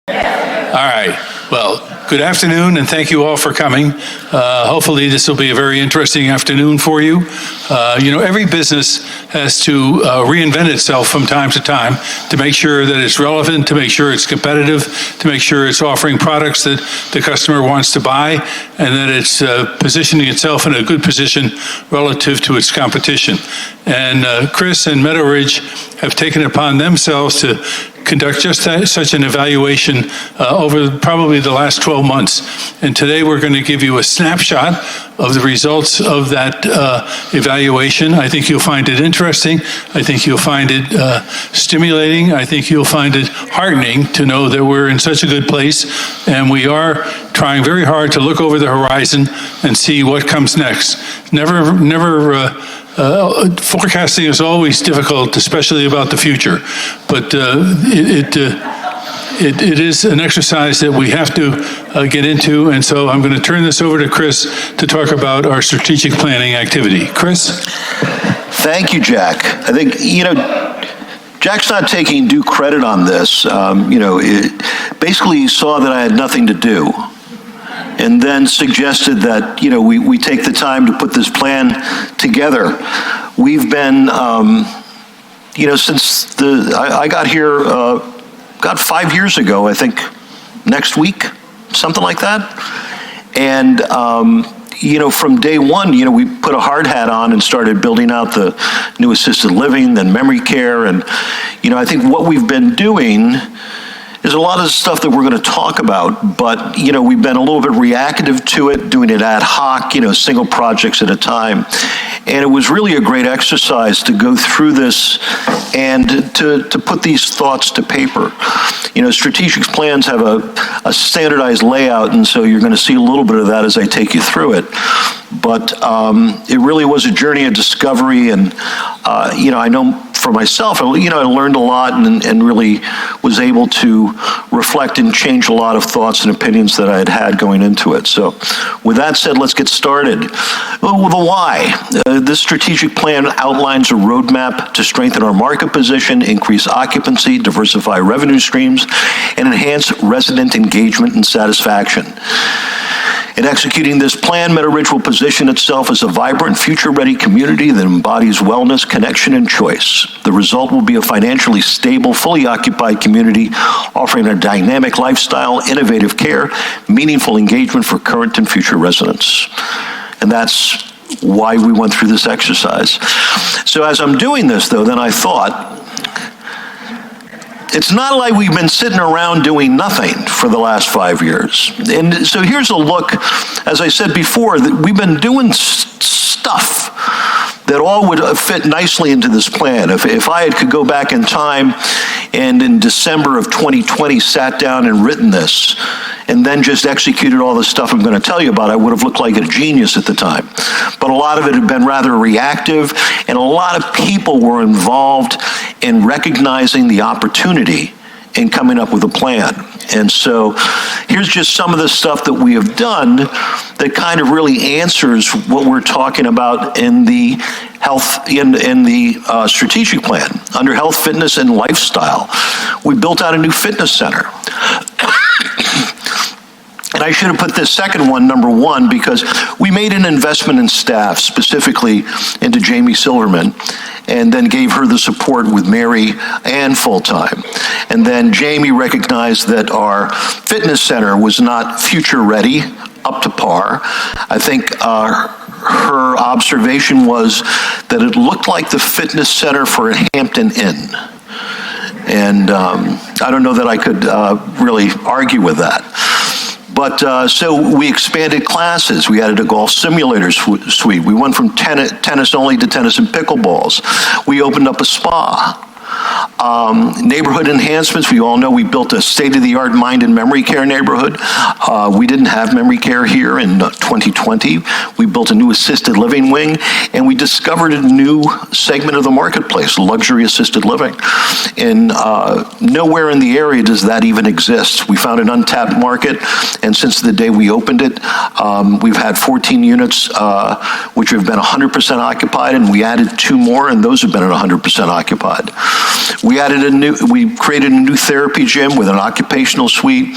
All right. Well, good afternoon, and thank you all for coming. Hopefully, this will be a very interesting afternoon for you. Every business has to reinvent itself from time to time to make sure that it's relevant, to make sure it's competitive, to make sure it's offering products that the customer wants to buy, and that it's positioning itself in a good position relative to its competition. And Chris and Meadow Ridge have taken it upon themselves to conduct just such an evaluation over probably the last 12 months. And today we're going to give you a snapshot of the results of that evaluation. I think you'll find it interesting. I think you'll find it stimulating. I think you'll find it heartening to know that we're in such a good place, and we are trying very hard to look over the horizon and see what comes next. Forecasting is always difficult, especially about the future, but it is an exercise that we have to get into, and so I'm going to turn this over to Chris to talk about our strategic planning activity. Chris? Thank you, Jack. I think, Jack's not taking due credit on this. Basically he saw that I had nothing to do, and then suggested that, we take the time to put this plan together. We've been, since I got here, 5 years ago, I think, next week, something like that. And, from day one, we put a hard hat on and started building out the new assisted living, then memory care. And, I think what we've been doing is a lot of stuff that we're going to talk about, but, we've been a little bit reactive to it, doing it ad hoc, single projects at a time. And it was really a great exercise to go through this and to put these thoughts to paper. Strategic plans have a standardized layout, and so you're going to see a little bit of that as I take you through it. But it really was a journey of discovery, and, I know for myself, I learned a lot and really was able to reflect and change a lot of thoughts and opinions that I had going into it. So with that said, let's get started. Well, the why. This strategic plan outlines a roadmap to strengthen our market position, increase occupancy, diversify revenue streams, and enhance resident engagement and satisfaction. In executing this plan, Meadow Ridge will position itself as a vibrant, future-ready community that embodies wellness, connection, and choice. The result will be a financially stable, fully occupied community offering a dynamic lifestyle, innovative care, meaningful engagement for current and future residents. And that's why we went through this exercise. So as I'm doing this, though, then I thought, it's not like we've been sitting around doing nothing for the last 5 years. And so here's a look, as I said before, that we've been doing stuff that all would fit nicely into this plan. If I could go back in time and in December of 2020 sat down and written this and then just executed all the stuff I'm going to tell you about, I would have looked like a genius at the time. But a lot of it had been rather reactive, and a lot of people were involved in recognizing the opportunity in coming up with a plan. And so here's just some of the stuff that we have done that kind of really answers what we're talking about in the health, in the strategic plan. Under health, fitness, and lifestyle, we built out a new fitness center. And I should have put this second one, number one, because we made an investment in staff, specifically into Jamie Silverman, and then gave her the support with Mary and full-time. And then Jamie recognized that our fitness center was not future-ready, up to par. I think her observation was that it looked like the fitness center for a Hampton Inn. And I don't know that I could really argue with that. But so we expanded classes. We added a golf simulator suite. We went from tennis only to tennis and pickleballs. We opened up a spa. Neighborhood enhancements. We all know we built a state-of-the-art mind and memory care neighborhood. We didn't have memory care here in 2020. We built a new assisted living wing, and we discovered a new segment of the marketplace, luxury assisted living. And nowhere in the area does that even exist. We found an untapped market, and since the day we opened it, we've had 14 units which have been 100% occupied, and we added 2 more, and those have been at 100% occupied. We created a new therapy gym with an occupational suite,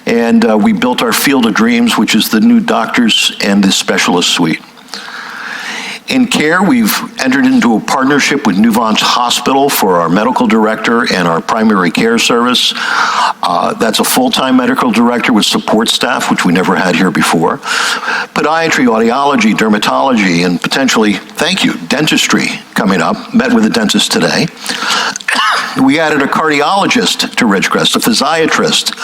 and we built our Field of Dreams, which is the new doctors and the specialist suite. In care, we've entered into a partnership with Nuvance Hospital for our medical director and our primary care service. That's a full-time medical director with support staff, which we never had here before. Podiatry, audiology, dermatology, and potentially, thank you, dentistry coming up. Met with a dentist today. We added a cardiologist to Ridgecrest, a physiatrist,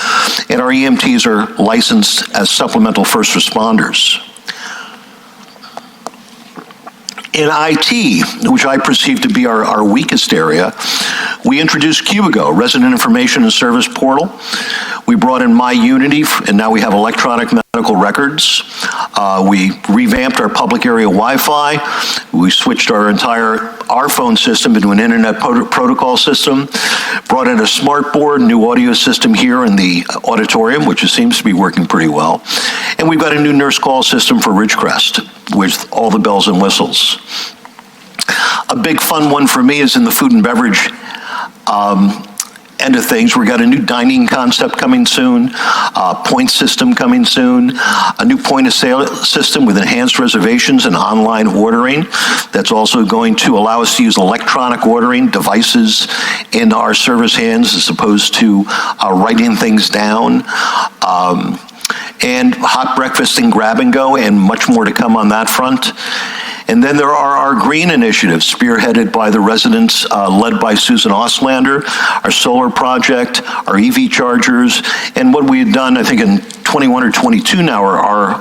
and our EMTs are licensed as supplemental first responders. In IT, which I perceive to be our weakest area, we introduced Cubigo, Resident Information and Service Portal. We brought in MyUnity, and now we have electronic medical records. We revamped our public area Wi-Fi. We switched our entire phone system into an internet protocol system, brought in a smart board, new audio system here in the auditorium, which seems to be working pretty well. And we've got a new nurse call system for Ridgecrest with all the bells and whistles. A big fun one for me is in the food and beverage end of things. We've got a new dining concept coming soon, point system coming soon, a new point of sale system with enhanced reservations and online ordering that's also going to allow us to use electronic ordering devices in our service hands as opposed to writing things down. And hot breakfast and grab and go, and much more to come on that front. And then there are our green initiatives, spearheaded by the residents, led by Susan Oslander, our solar project, our EV chargers, and what we had done, I think in 21 or 22 now, our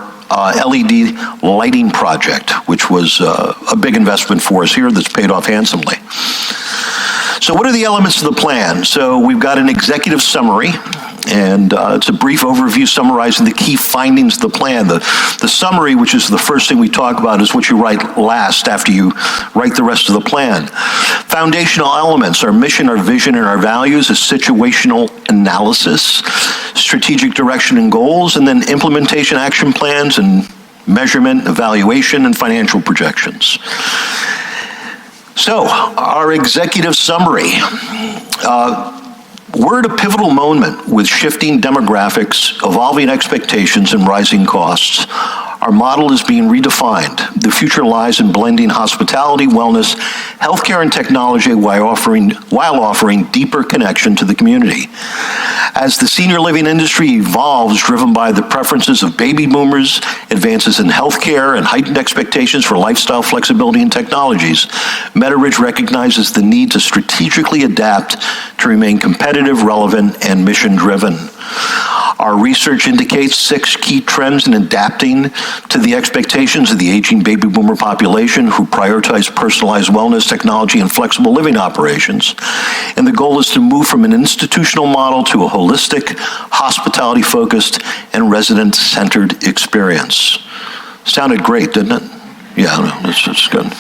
LED lighting project, which was a big investment for us here that's paid off handsomely. So what are the elements of the plan? So we've got an executive summary, and it's a brief overview summarizing the key findings of the plan. The summary, which is the first thing we talk about, is what you write last after you write the rest of the plan. Foundational elements, our mission, our vision, and our values is situational analysis, strategic direction and goals, and then implementation action plans and measurement, evaluation, and financial projections. So, our executive summary. We're at a pivotal moment with shifting demographics, evolving expectations, and rising costs. Our model is being redefined. The future lies in blending hospitality, wellness, healthcare, and technology while offering deeper connection to the community. As the senior living industry evolves, driven by the preferences of baby boomers, advances in healthcare, and heightened expectations for lifestyle flexibility and technologies, MetaRidge recognizes the need to strategically adapt to remain competitive, relevant, and mission-driven. Our research indicates 6 key trends in adapting to the expectations of the aging baby boomer population who prioritize personalized wellness, technology, and flexible living operations. And the goal is to move from an institutional model to a holistic, hospitality-focused, and resident-centered experience. Sounded great, didn't it? Yeah, that's good.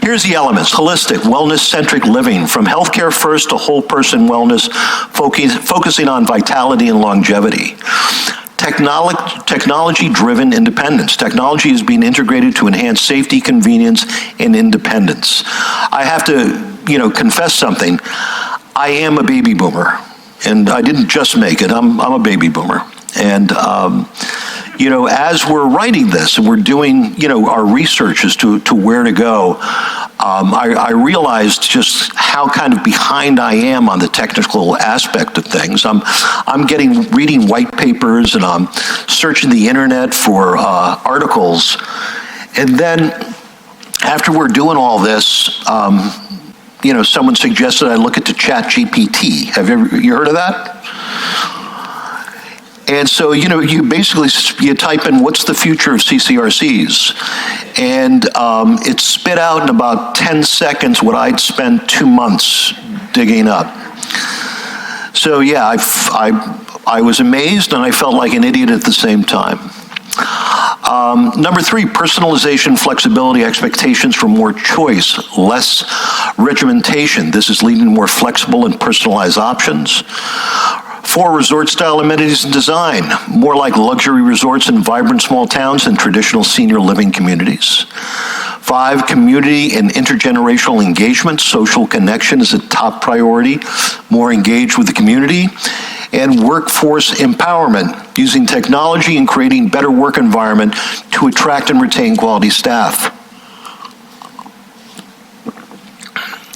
Here's the elements. Holistic, wellness-centric living, from healthcare first to whole-person wellness, focusing on vitality and longevity. Technology-driven independence. Technology is being integrated to enhance safety, convenience, and independence. I have to, confess something. I am a baby boomer, and I didn't just make it. I'm a baby boomer. And, as we're writing this and we're doing, our research as to where to go, I realized just how kind of behind I am on the technical aspect of things. I'm reading white papers, and I'm searching the internet for articles. And then after we're doing all this, someone suggested I look into ChatGPT. Have you heard of that? And so, you basically, you type in what's the future of CCRCs, and it spit out in about 10 seconds what I'd spent 2 months digging up. So yeah, I was amazed and I felt like an idiot at the same time. Number 3, personalization, flexibility, expectations for more choice, less regimentation. This is leading to more flexible and personalized options. 4, resort-style amenities and design, more like luxury resorts in vibrant small towns than traditional senior living communities. 5, community and intergenerational engagement. Social connection is a top priority, more engaged with the community. And workforce empowerment, using technology and creating better work environment to attract and retain quality staff.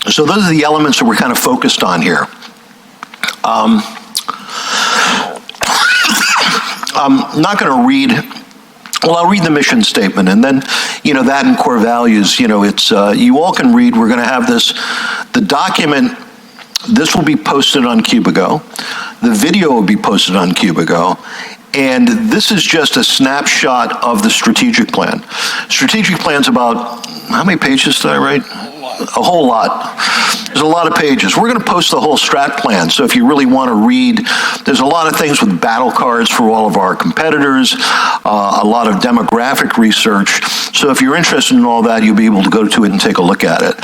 So those are the elements that we're kind of focused on here. I'm not going to read, well, I'll read the mission statement, and then, that and core values, it's, you all can read. We're going to have this, the document, this will be posted on Cubigo. The video will be posted on Cubigo. And this is just a snapshot of the strategic plan. Strategic plan's about, how many pages did I write? A whole lot. There's a lot of pages. We're going to post the whole strat plan, so if you really want to read, there's a lot of things with battle cards for all of our competitors, a lot of demographic research. So if you're interested in all that, you'll be able to go to it and take a look at it.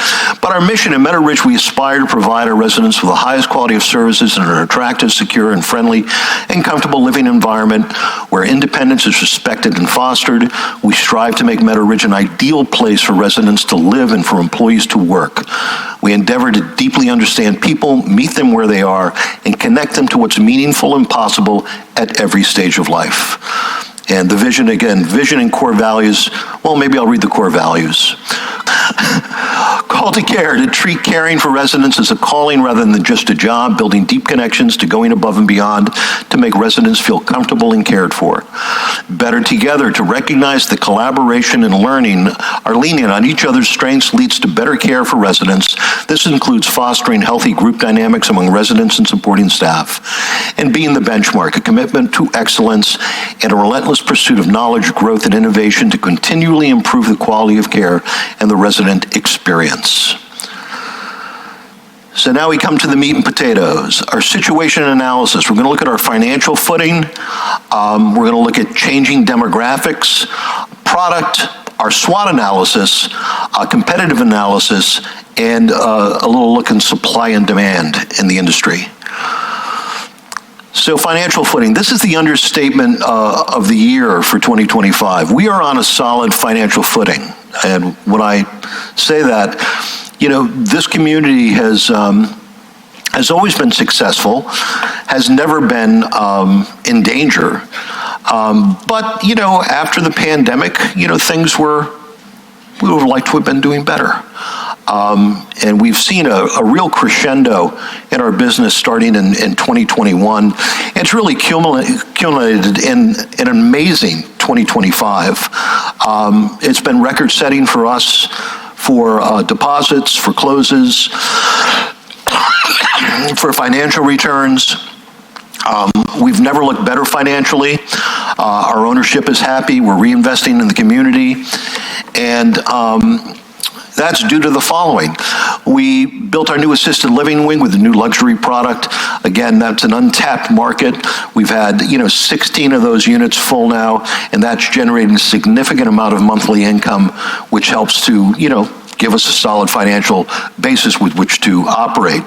But our mission at Meadow Ridge, we aspire to provide our residents with the highest quality of services in an attractive, secure, and friendly and comfortable living environment where independence is respected and fostered. We strive to make Meadow Ridge an ideal place for residents to live and for employees to work. We endeavor to deeply understand people, meet them where they are, and connect them to what's meaningful and possible at every stage of life. And the vision, again, vision and core values, well, maybe I'll read the core values. Call to care, to treat caring for residents as a calling rather than just a job, building deep connections to going above and beyond to make residents feel comfortable and cared for. Better together, to recognize the collaboration and learning are leaning on each other's strengths leads to better care for residents. This includes fostering healthy group dynamics among residents and supporting staff. And being the benchmark, a commitment to excellence and a relentless pursuit of knowledge, growth, and innovation to continually improve the quality of care and the resident experience. So now we come to the meat and potatoes, our situation analysis. We're going to look at our financial footing. We're going to look at changing demographics, product, our SWOT analysis, competitive analysis, and a little look in supply and demand in the industry. So financial footing, this is the understatement of the year for 2025. We are on a solid financial footing. And when I say that, this community has always been successful, has never been in danger. But, after the pandemic, things we would have liked to have been doing better. And we've seen a real crescendo in our business starting in 2021. It's really accumulated in an amazing 2025. It's been record-setting for us for deposits, for closes, for financial returns. We've never looked better financially. Our ownership is happy. We're reinvesting in the community. And that's due to the following. We built our new assisted living wing with a new luxury product. Again, that's an untapped market. We've had, 16 of those units full now, and that's generating a significant amount of monthly income, which helps to, give us a solid financial basis with which to operate.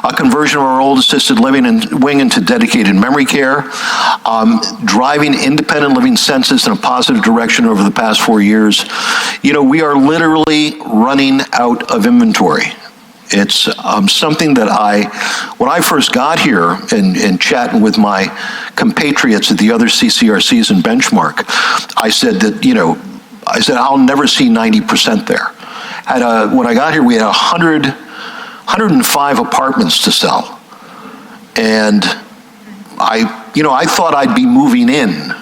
A conversion of our old assisted living wing into dedicated memory care, driving independent living census in a positive direction over the past 4 years. We are literally running out of inventory. It's something that when I first got here and chatting with my compatriots at the other CCRCs and Benchmark, I said that, I'll never see 90% there. When I got here, we had 105 apartments to sell. And I thought I'd be moving in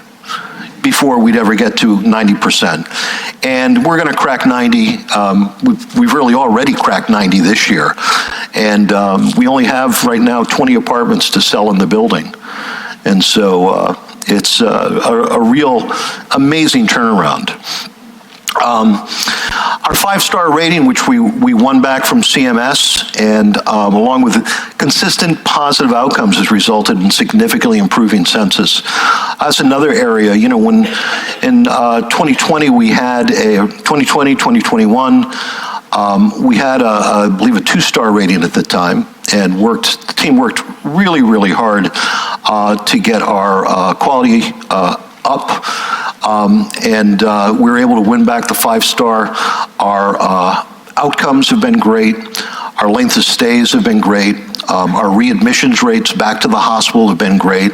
before we'd ever get to 90%. And we're going to crack 90. We've really already cracked 90 this year. And we only have right now 20 apartments to sell in the building. And so it's a real amazing turnaround. Our 5-star rating, which we won back from CMS, and along with consistent positive outcomes, has resulted in significantly improving census. That's another area, when in 2020 we had 2021, we had I believe a 2-star rating at the time, and the team worked really, really hard to get our quality up. and we were able to win back the 5-star. Our outcomes have been great. Our length of stays have been great. Our readmissions rates back to the hospital have been great.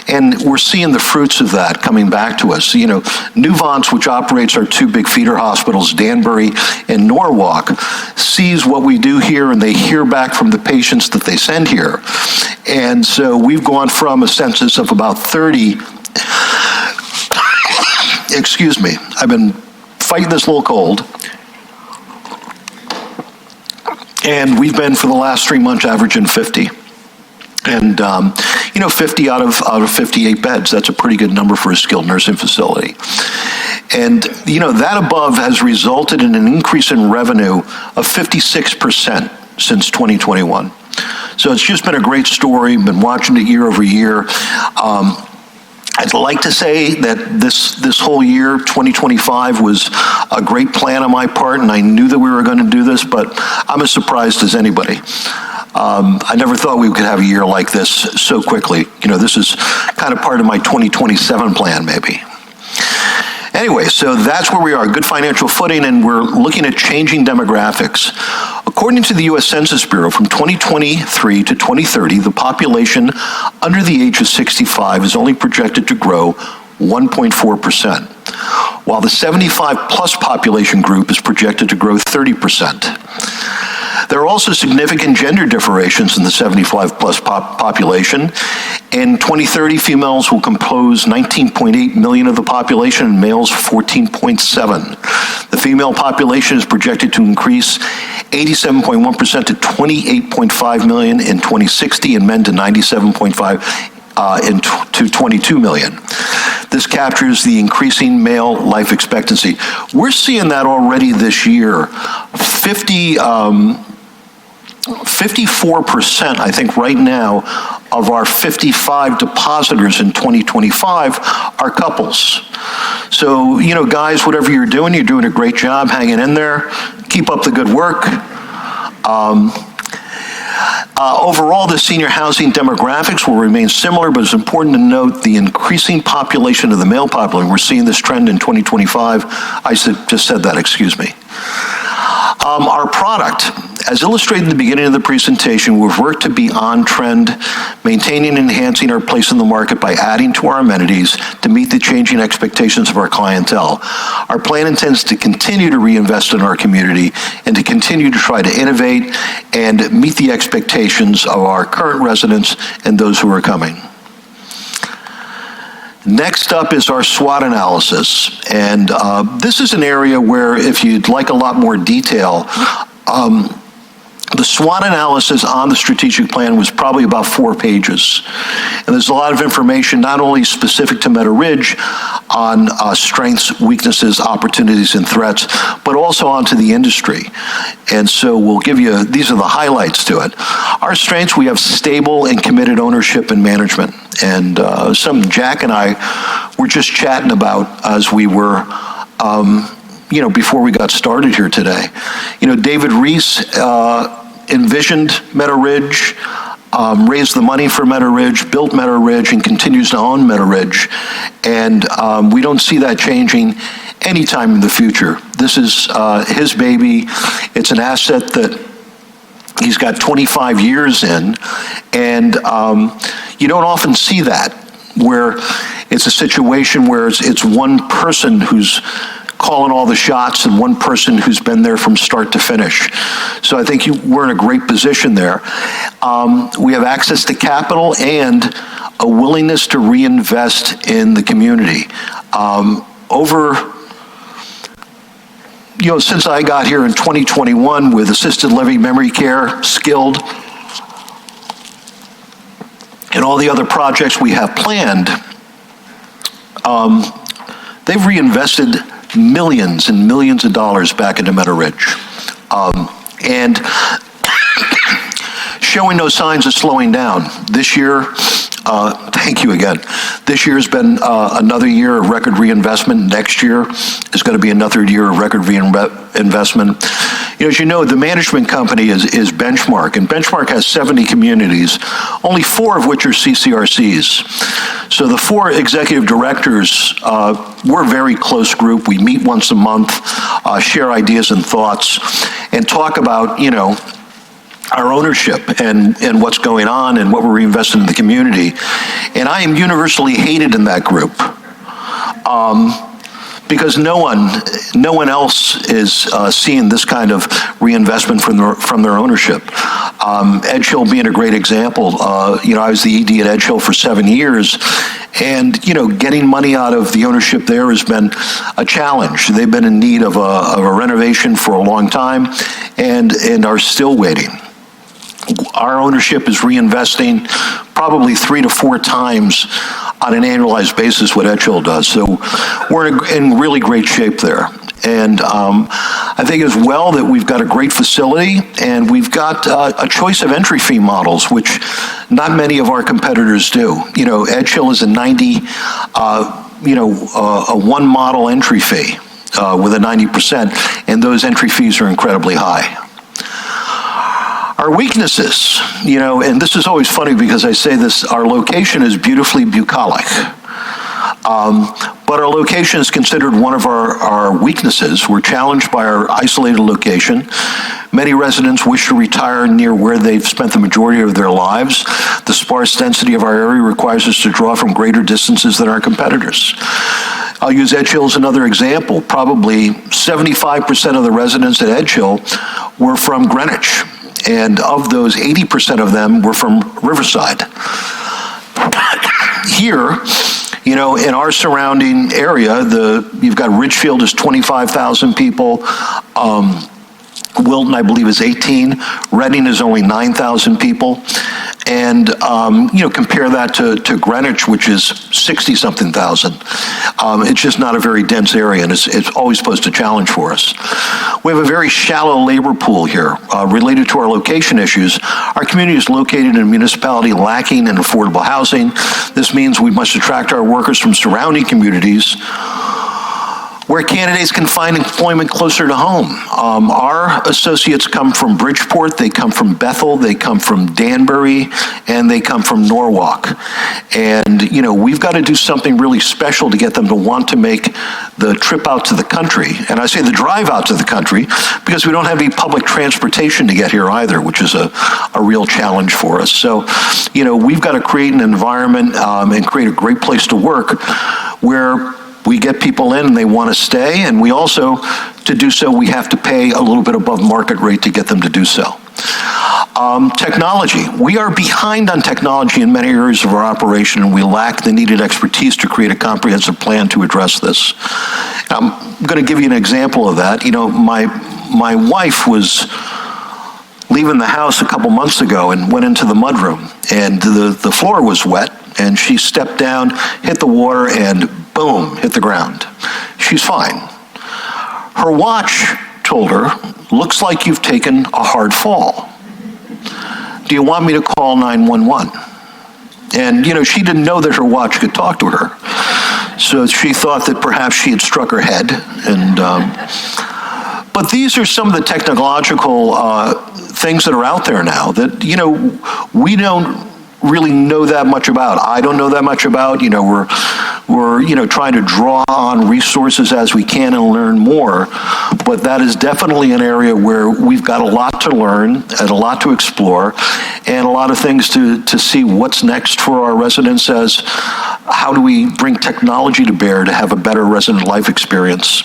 And we're seeing the fruits of that coming back to us. You know, Nuvance, which operates our 2 big feeder hospitals, Danbury and Norwalk, sees what we do here, and they hear back from the patients that they send here. And so we've gone from a census of about 30, excuse me, I've been fighting this little cold. And we've been, for the last 3 months, averaging 50. And, 50 out of 58 beds, that's a pretty good number for a skilled nursing facility. And, that above has resulted in an increase in revenue of 56% since 2021. So it's just been a great story, been watching it year over year. I'd like to say that this whole year, 2025, was a great plan on my part, and I knew that we were going to do this, but I'm as surprised as anybody. I never thought we could have a year like this so quickly. This is kind of part of my 2027 plan, maybe. Anyway, so that's where we are, good financial footing, and we're looking at changing demographics. According to the U.S. Census Bureau, from 2023 to 2030, the population under the age of 65 is only projected to grow 1.4%, while the 75-plus population group is projected to grow 30%. There are also significant gender differentiations in the 75-plus population. In 2030, females will compose 19.8 million of the population and males 14.7. The female population is projected to increase 87.1% to 28.5 million in 2060 and men to 97.5 to 22 million. This captures the increasing male life expectancy. We're seeing that already this year. 54%, I think, right now, of our 55 depositors in 2025 are couples. So, guys, whatever you're doing a great job hanging in there. Keep up the good work. Overall, the senior housing demographics will remain similar, but it's important to note the increasing population of the male population. We're seeing this trend in 2025. Just said that, excuse me. Our product, as illustrated in the beginning of the presentation, we've worked to be on trend, maintaining and enhancing our place in the market by adding to our amenities to meet the changing expectations of our clientele. Our plan intends to continue to reinvest in our community and to continue to try to innovate and meet the expectations of our current residents and those who are coming. Next up is our SWOT analysis, and this is an area where, if you'd like a lot more detail, the SWOT analysis on the strategic plan was probably about 4 pages. And there's a lot of information, not only specific to Meadow Ridge, on strengths, weaknesses, opportunities, and threats, but also onto the industry. And so we'll give you, these are the highlights to it. Our strengths, we have stable and committed ownership and management. And something Jack and I were just chatting about as we were before we got started here today. David Reese envisioned Meadow Ridge, raised the money for Meadow Ridge, built Meadow Ridge, and continues to own Meadow Ridge. And we don't see that changing anytime in the future. This is his baby. It's an asset that he's got 25 years in, and you don't often see that, where it's a situation where it's one person who's calling all the shots and one person who's been there from start to finish. So I think we're in a great position there. We have access to capital and a willingness to reinvest in the community. Since I got here in 2021 with assisted living, memory care, skilled, and all the other projects we have planned, they've reinvested millions and millions of dollars back into Meadow Ridge. And showing no signs of slowing down. This year, thank you again. This year has been another year of record reinvestment. Next year is going to be another year of record reinvestment. As you know, the management company is Benchmark, and Benchmark has 70 communities, only 4 of which are CCRCs. So the 4 executive directors, we're a very close group. We meet once a month, share ideas and thoughts, and talk about, our ownership and what's going on and what we're reinvesting in the community. And I am universally hated in that group. Because no one else is seeing this kind of reinvestment from their ownership. Edge Hill being a great example. I was the ED at Edge Hill for 7 years, and getting money out of the ownership there has been a challenge. They've been in need of a renovation for a long time, and are still waiting. Our ownership is reinvesting probably 3 to 4 times on an annualized basis what Edge Hill does. So we're in really great shape there. And I think as well that we've got a great facility, and we've got a choice of entry fee models, which not many of our competitors do. Edge Hill is a 90, a one model entry fee with a 90%, and those entry fees are incredibly high. Our weaknesses, and this is always funny because I say this, our location is beautifully bucolic. But our location is considered one of our weaknesses. We're challenged by our isolated location. Many residents wish to retire near where they've spent the majority of their lives. The sparse density of our area requires us to draw from greater distances than our competitors. I'll use Edge Hill as another example. Probably 75% of the residents at Edge Hill were from Greenwich. And of those, 80% of them were from Riverside. Here, in our surrounding area, you've got Ridgefield is 25,000 people. Wilton, I believe, is 18. Reading is only 9,000 people. And, compare that to Greenwich, which is 60-something thousand. It's just not a very dense area, and it's always posed a challenge for us. We have a very shallow labor pool here. Related to our location issues, our community is located in a municipality lacking in affordable housing. This means we must attract our workers from surrounding communities where candidates can find employment closer to home. Our associates come from Bridgeport, they come from Bethel, they come from Danbury, and they come from Norwalk. And, we've got to do something really special to get them to want to make the trip out to the country. And I say the drive out to the country because we don't have any public transportation to get here either, which is a real challenge for us. So, we've got to create an environment and create a great place to work where we get people in and they want to stay, and we also, to do so, we have to pay a little bit above market rate to get them to do so. Technology. We are behind on technology in many areas of our operation, and we lack the needed expertise to create a comprehensive plan to address this. I'm going to give you an example of that. My wife was leaving the house a couple months ago and went into the mudroom, and the floor was wet, and she stepped down, hit the water, and boom, hit the ground. She's fine. Her watch told her, looks like you've taken a hard fall. Do you want me to call 911? And, she didn't know that her watch could talk to her. So she thought that perhaps she had struck her head. But these are some of the technological things that are out there now that, we don't really know that much about. I don't know that much about. We're trying to draw on resources as we can and learn more. But that is definitely an area where we've got a lot to learn and a lot to explore and a lot of things to see what's next for our residents as how do we bring technology to bear to have a better resident life experience.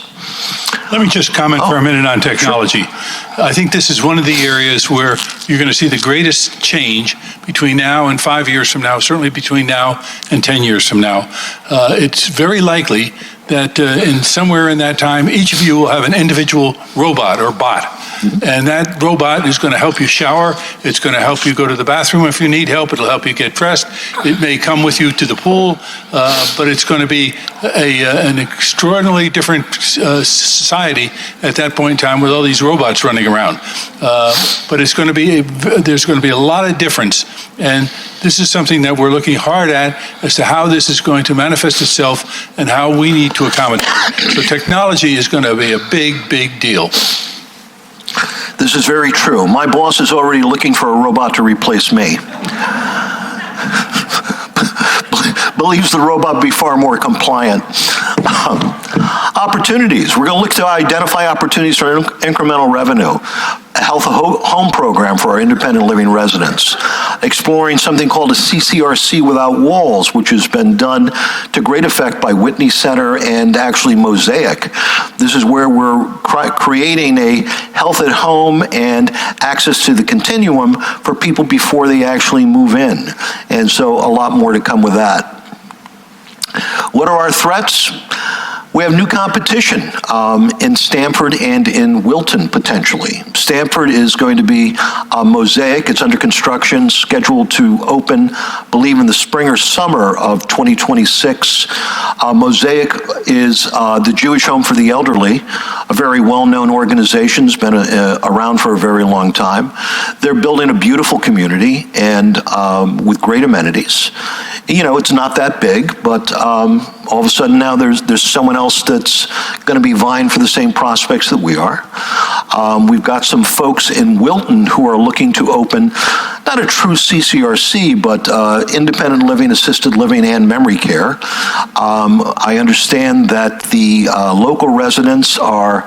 Let me just comment for a minute on technology. Sure. I think this is one of the areas where you're going to see the greatest change between now and 5 years from now, certainly between now and 10 years from now. It's very likely that in somewhere in that time, each of you will have an individual robot or bot. And that robot is going to help you shower. It's going to help you go to the bathroom if you need help. It'll help you get dressed. It may come with you to the pool, but it's going to be an extraordinarily different society at that point in time with all these robots running around. But it's going to be there's going to be a lot of difference. And this is something that we're looking hard at as to how this is going to manifest itself and how we need to accommodate. So technology is going to be a big, big deal. This is very true. My boss is already looking for a robot to replace me. Believes the robot be far more compliant. Opportunities. We're going to look to identify opportunities for incremental revenue. A health home program for our independent living residents. Exploring something called a CCRC without walls, which has been done to great effect by Whitney Center and actually Mosaic. This is where we're creating a health at home and access to the continuum for people before they actually move in. And so a lot more to come with that. What are our threats? We have new competition in Stamford and in Wilton, potentially. Stamford is going to be Mosaic. It's under construction, scheduled to open, I believe, in the spring or summer of 2026. Mosaic is the Jewish Home for the Elderly, a very well-known organization. It's been around for a very long time. They're building a beautiful community and with great amenities. You know, it's not that big, but all of a sudden now there's someone else that's going to be vying for the same prospects that we are. We've got some folks in Wilton who are looking to open not a true CCRC, but independent living, assisted living, and memory care. I understand that the local residents are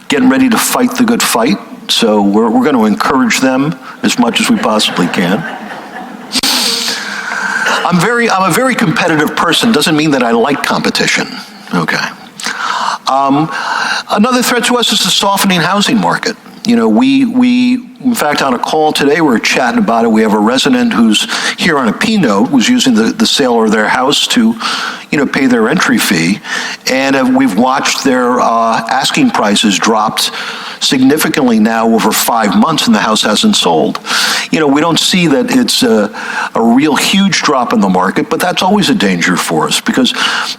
getting ready to fight the good fight, so we're going to encourage them as much as we possibly can. I'm a very competitive person. Doesn't mean that I like competition. Okay. Another threat to us is the softening housing market. You know, we in fact, on a call today, we were chatting about it. We have a resident who's here on a P note, was using the sale of their house to, you know, pay their entry fee. And we've watched their asking prices dropped significantly now over 5 months, and the house hasn't sold. You know, we don't see that it's a real huge drop in the market, but that's always a danger for us because,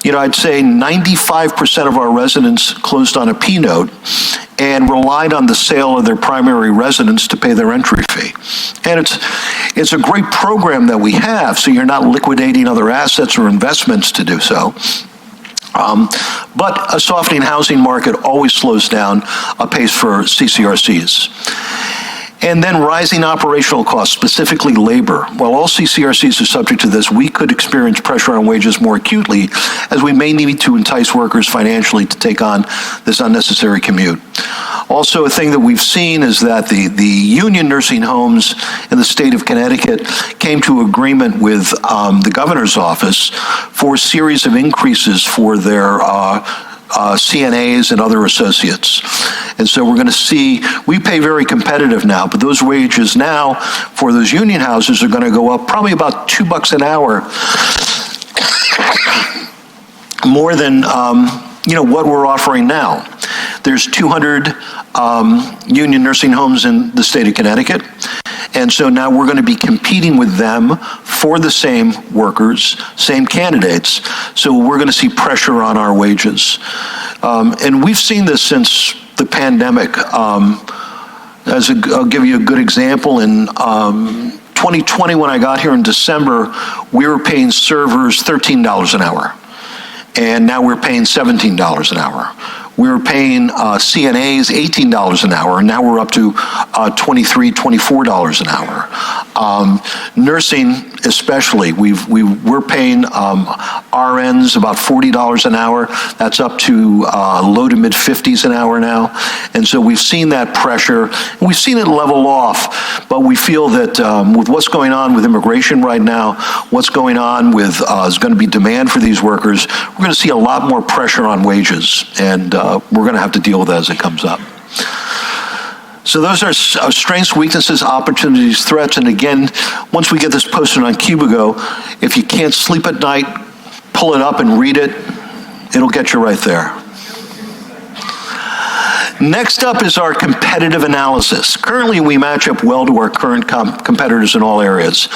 you know, I'd say 95% of our residents closed on a P note and relied on the sale of their primary residence to pay their entry fee. And it's a great program that we have, so you're not liquidating other assets or investments to do so. But a softening housing market always slows down a pace for CCRCs. And then rising operational costs, specifically labor. While all CCRCs are subject to this, we could experience pressure on wages more acutely as we may need to entice workers financially to take on this unnecessary commute. Also, a thing that we've seen is that the union nursing homes in the state of Connecticut came to agreement with the governor's office for a series of increases for their CNAs and other associates. And so we're going to see, we pay very competitive now, but those wages now for those union houses are going to go up probably about $2 an hour, more than you know, what we're offering now. There's 200 union nursing homes in the state of Connecticut. And so now we're going to be competing with them for the same workers, same candidates. So we're going to see pressure on our wages. And we've seen this since the pandemic. I'll give you a good example. In 2020, when I got here in December, we were paying servers $13 an hour. And now we're paying $17 an hour. We were paying CNAs $18 an hour, and now we're up to $23, $24 an hour. Nursing, especially, we're paying RNs about $40 an hour. That's up to low to mid 50s an hour now. And so we've seen that pressure, and we've seen it level off, but we feel that with what's going on with immigration right now, what's going on with is going to be demand for these workers, we're going to see a lot more pressure on wages, and we're going to have to deal with that as it comes up. So those are strengths, weaknesses, opportunities, threats. And again, once we get this posted on Cubigo, if you can't sleep at night, pull it up and read it. It'll get you right there. Next up is our competitive analysis. Currently, we match up well to our current competitors in all areas.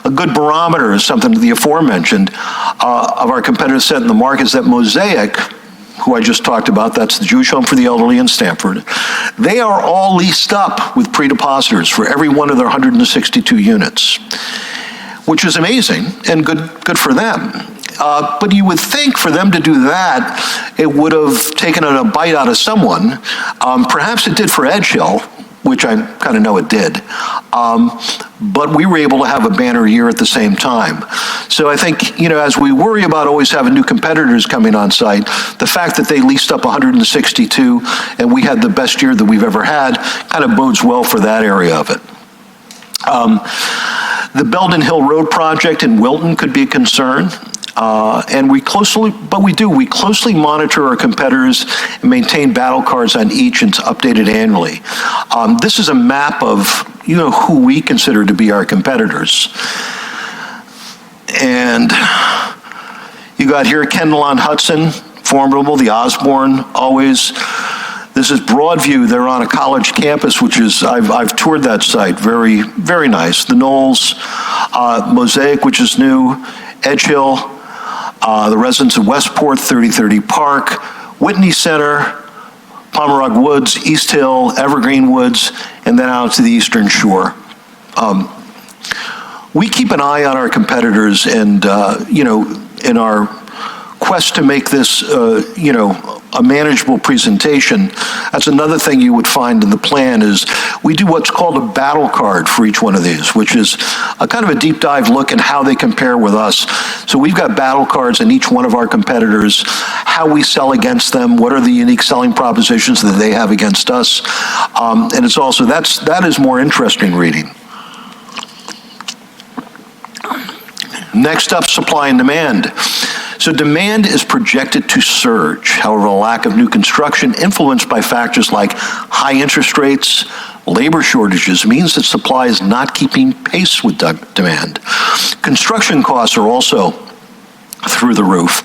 A good barometer is something the aforementioned of our competitive set in the market is that Mosaic, who I just talked about, that's the Jewish Home for the Elderly in Stamford, they are all leased up with pre-depositors for every one of their 162 units, which is amazing and good for them. But you would think for them to do that, it would have taken a bite out of someone. Perhaps it did for Edgehill, which I kind of know it did. But we were able to have a banner year at the same time. So I think, as we worry about always having new competitors coming on site, the fact that they leased up 162 and we had the best year that we've ever had kind of bodes well for that area of it. The Belden Hill Road project in Wilton could be a concern. And we closely monitor our competitors and maintain battle cards on each, and it's updated annually. This is a map of, who we consider to be our competitors. And you got here Kendall on Hudson, formidable, the Osborne, always. This is Broadview. They're on a college campus, which is, I've toured that site, very, very nice. The Knolls, Mosaic, which is new, Edge Hill, the residents of Westport, 3030 Park, Whitney Center, Pomeroy Woods, East Hill, Evergreen Woods, and then out to the Eastern Shore. We keep an eye on our competitors, and in our quest to make this, a manageable presentation, that's another thing you would find in the plan is we do what's called a battle card for each one of these, which is a kind of a deep dive look at how they compare with us. So we've got battle cards in each one of our competitors, how we sell against them, what are the unique selling propositions that they have against us, and it's also, that is more interesting reading. Next up, supply and demand. So demand is projected to surge. However, a lack of new construction influenced by factors like high interest rates, labor shortages means that supply is not keeping pace with demand. Construction costs are also through the roof.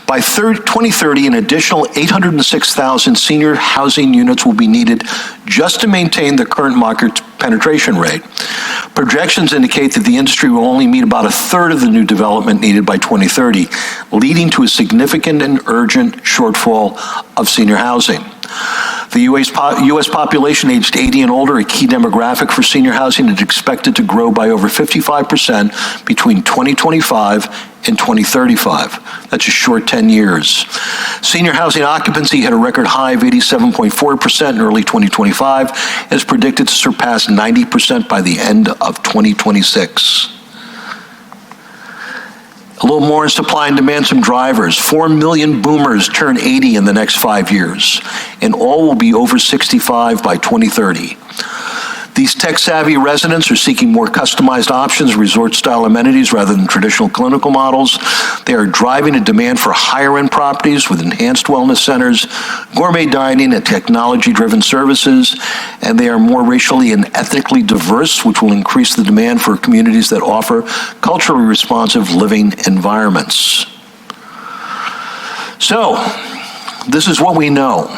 By 2030, an additional 806,000 senior housing units will be needed just to maintain the current market penetration rate. Projections indicate that the industry will only meet about a third of the new development needed by 2030, leading to a significant and urgent shortfall of senior housing. The U.S. population aged 80 and older, a key demographic for senior housing, is expected to grow by over 55% between 2025 and 2035. That's a short 10 years. Senior housing occupancy hit a record high of 87.4% in early 2025 and is predicted to surpass 90% by the end of 2026. A little more in supply and demand, some drivers. 4 million boomers turn 80 in the next 5 years, and all will be over 65 by 2030. These tech-savvy residents are seeking more customized options, resort-style amenities rather than traditional clinical models. They are driving a demand for higher-end properties with enhanced wellness centers, gourmet dining, and technology-driven services, and they are more racially and ethnically diverse, which will increase the demand for communities that offer culturally responsive living environments. So, this is what we know.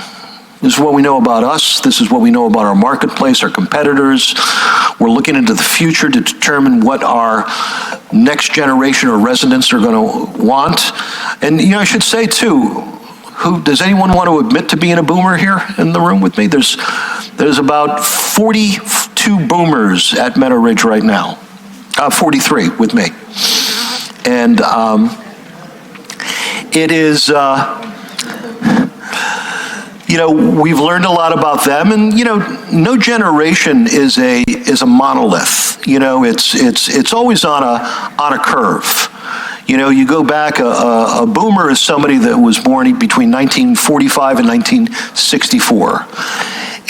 This is what we know about us. This is what we know about our marketplace, our competitors. We're looking into the future to determine what our next generation of residents are going to want. And, I should say, too, does anyone want to admit to being a boomer here in the room with me? There's about 42 boomers at Meadow Ridge right now. 43 with me. And it is... we've learned a lot about them, and no generation is a monolith. It's always on a curve. You go back. A boomer is somebody that was born between 1945 and 1964,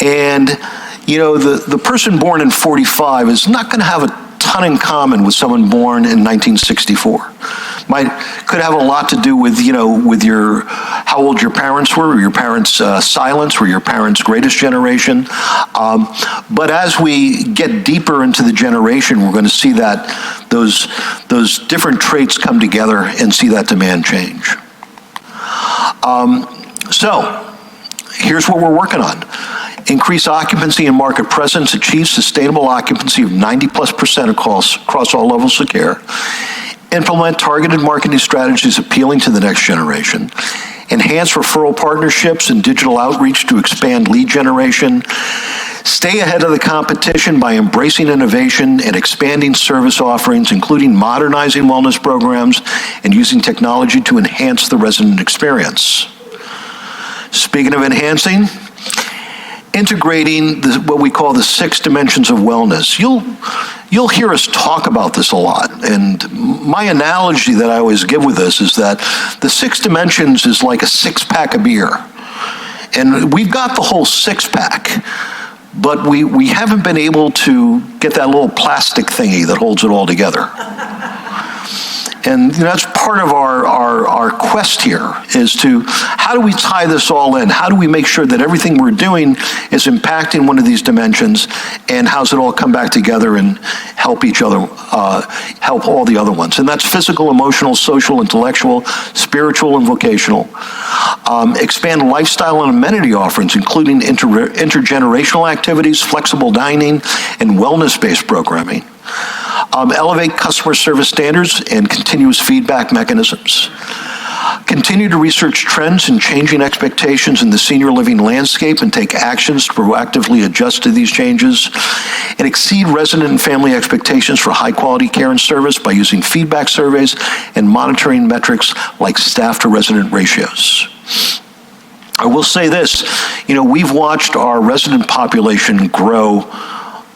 and the person born in 45 is not going to have a ton in common with someone born in 1964. Could have a lot to do with with how old your parents were your parents' silence, were your parents' greatest generation. But as we get deeper into the generation, we're going to see that those different traits come together and see that demand change. So here's what we're working on. Increase occupancy and market presence, achieve sustainable occupancy of 90+% across all levels of care. Implement targeted marketing strategies appealing to the next generation. Enhance referral partnerships and digital outreach to expand lead generation. Stay ahead of the competition by embracing innovation and expanding service offerings, including modernizing wellness programs and using technology to enhance the resident experience. Speaking of enhancing, integrating what we call the 6 dimensions of wellness. You'll hear us talk about this a lot, and my analogy that I always give with this is that the 6 dimensions is like a 6-pack of beer, and we've got the whole 6-pack, but we haven't been able to get that little plastic thingy that holds it all together. And that's part of our quest here, is to, how do we tie this all in? How do we make sure that everything we're doing is impacting one of these dimensions, and how's it all come back together and help each other, help all the other ones? And that's physical, emotional, social, intellectual, spiritual, and vocational. Expand lifestyle and amenity offerings, including intergenerational activities, flexible dining, and wellness-based programming. Elevate customer service standards and continuous feedback mechanisms. Continue to research trends and changing expectations in the senior living landscape and take actions to proactively adjust to these changes. And exceed resident and family expectations for high quality care and service by using feedback surveys and monitoring metrics like staff to resident ratios. I will say this, we've watched our resident population grow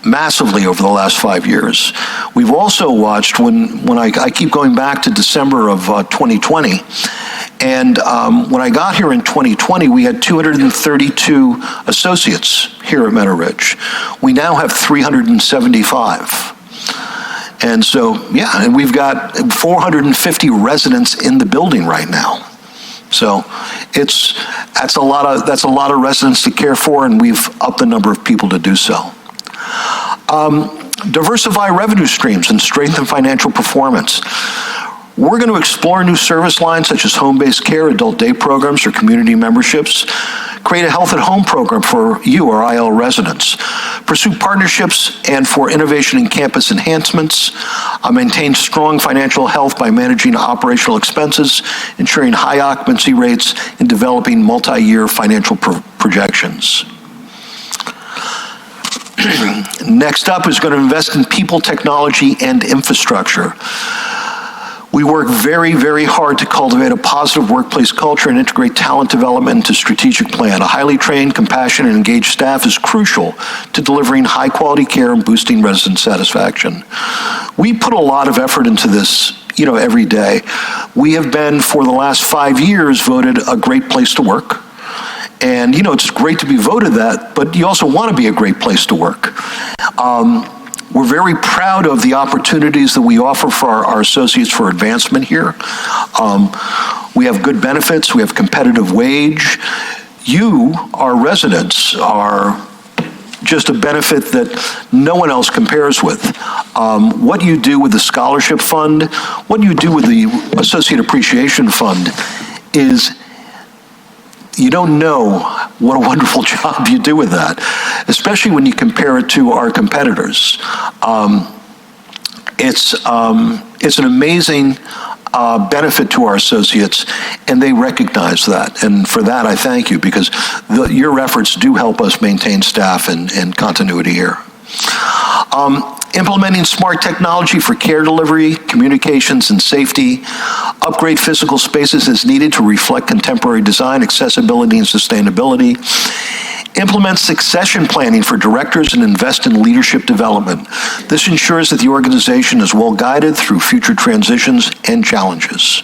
massively over the last 5 years. We've also watched, when I keep going back to December of 2020, and when I got here in 2020, we had 232 associates here at Meadow Ridge. We now have 375. And so, and we've got 450 residents in the building right now. So that's a lot of residents to care for, and we've upped the number of people to do so. Diversify revenue streams and strengthen financial performance. We're going to explore new service lines such as home-based care, adult day programs, or community memberships. Create a health at home program for you, our IL residents. Pursue partnerships and for innovation and campus enhancements. Maintain strong financial health by managing operational expenses, ensuring high occupancy rates, and developing multi-year financial projections. Next up is going to invest in people, technology, and infrastructure. We work very, very hard to cultivate a positive workplace culture and integrate talent development into strategic plan. A highly trained, compassionate, and engaged staff is crucial to delivering high-quality care and boosting resident satisfaction. We put a lot of effort into this, every day. We have been, for the last 5 years, voted a great place to work. And, it's great to be voted that, but you also want to be a great place to work. We're very proud of the opportunities that we offer for our associates for advancement here. We have good benefits. We have competitive wage. You, our residents, are just a benefit that no one else compares with. What you do with the scholarship fund, what you do with the Associate Appreciation Fund is, you don't know what a wonderful job you do with that, especially when you compare it to our competitors. It's an amazing benefit to our associates, and they recognize that. And for that, I thank you, because your efforts do help us maintain staff and continuity here. Implementing smart technology for care delivery, communications, and safety. Upgrade physical spaces as needed to reflect contemporary design, accessibility, and sustainability. Implement succession planning for directors and invest in leadership development. This ensures that the organization is well guided through future transitions and challenges.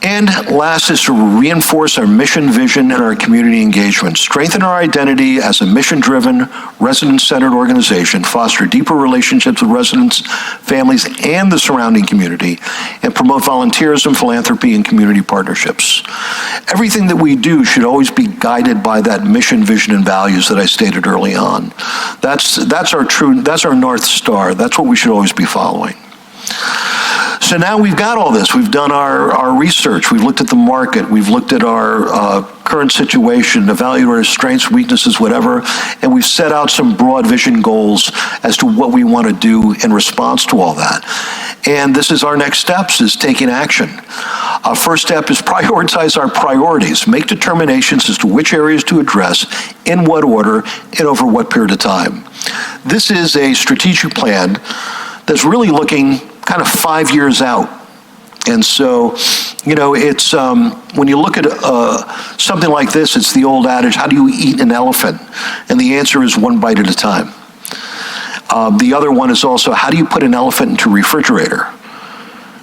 And last is to reinforce our mission, vision, and our community engagement. Strengthen our identity as a mission-driven, resident-centered organization, foster deeper relationships with residents, families, and the surrounding community, and promote volunteerism, philanthropy, and community partnerships. Everything that we do should always be guided by that mission, vision, and values that I stated early on. That's our North Star. That's what we should always be following. So now we've got all this. We've done our research. We've looked at the market. We've looked at our current situation, evaluated our strengths, weaknesses, whatever, and we've set out some broad vision goals as to what we want to do in response to all that. And this is our next steps, is taking action. First step is prioritize our priorities. Make determinations as to which areas to address, in what order, and over what period of time. This is a strategic plan that's really looking kind of 5 years out. And so You know, it's, when you look at something like this, it's the old adage, how do you eat an elephant? And the answer is one bite at a time. The other one is also, how do you put an elephant into a refrigerator?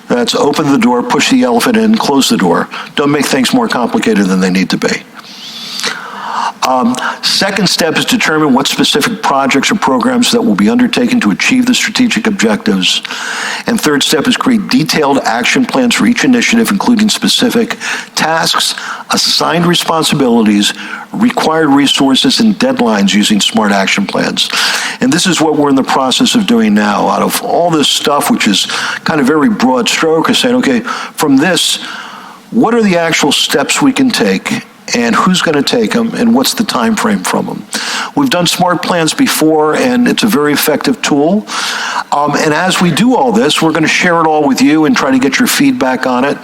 That's open the door, push the elephant in, close the door. Don't make things more complicated than they need to be. Second step is determine what specific projects or programs that will be undertaken to achieve the strategic objectives. And third step is create detailed action plans for each initiative, including specific tasks, assigned responsibilities, required resources, and deadlines using SMART action plans. And this is what we're in the process of doing now. Out of all this stuff, which is kind of very broad stroke, is saying, okay, from this, what are the actual steps we can take, and who's going to take them, and what's the time frame from them? We've done SMART plans before, and it's a very effective tool. And as we do all this, we're going to share it all with you and try to get your feedback on it,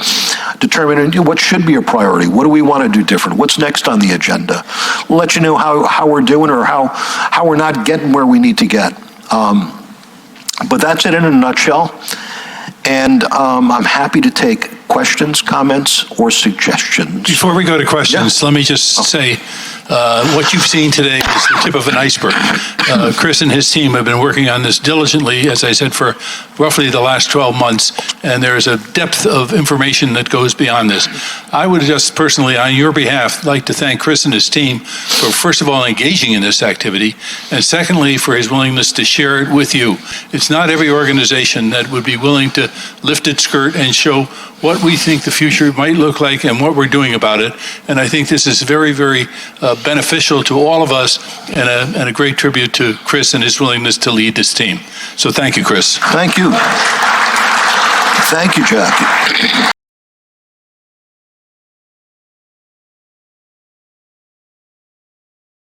determine what should be a priority, what do we want to do different, what's next on the agenda. We'll let you know how we're doing or how we're not getting where we need to get. But that's it in a nutshell. And I'm happy to take questions, comments, or suggestions. Before we go to questions, let me just say what you've seen today is the tip of an iceberg. Chris and his team have been working on this diligently, as I said, for roughly the last 12 months, and there is a depth of information that goes beyond this. I would just personally, on your behalf, like to thank Chris and his team for, first of all, engaging in this activity, and secondly, for his willingness to share it with you. It's not every organization that would be willing to lift its skirt and show what we think the future might look like and what we're doing about it. And I think this is very, very beneficial to all of us, and a great tribute to Chris and his willingness to lead this team. So thank you, Chris. Thank you. Thank you, Jack.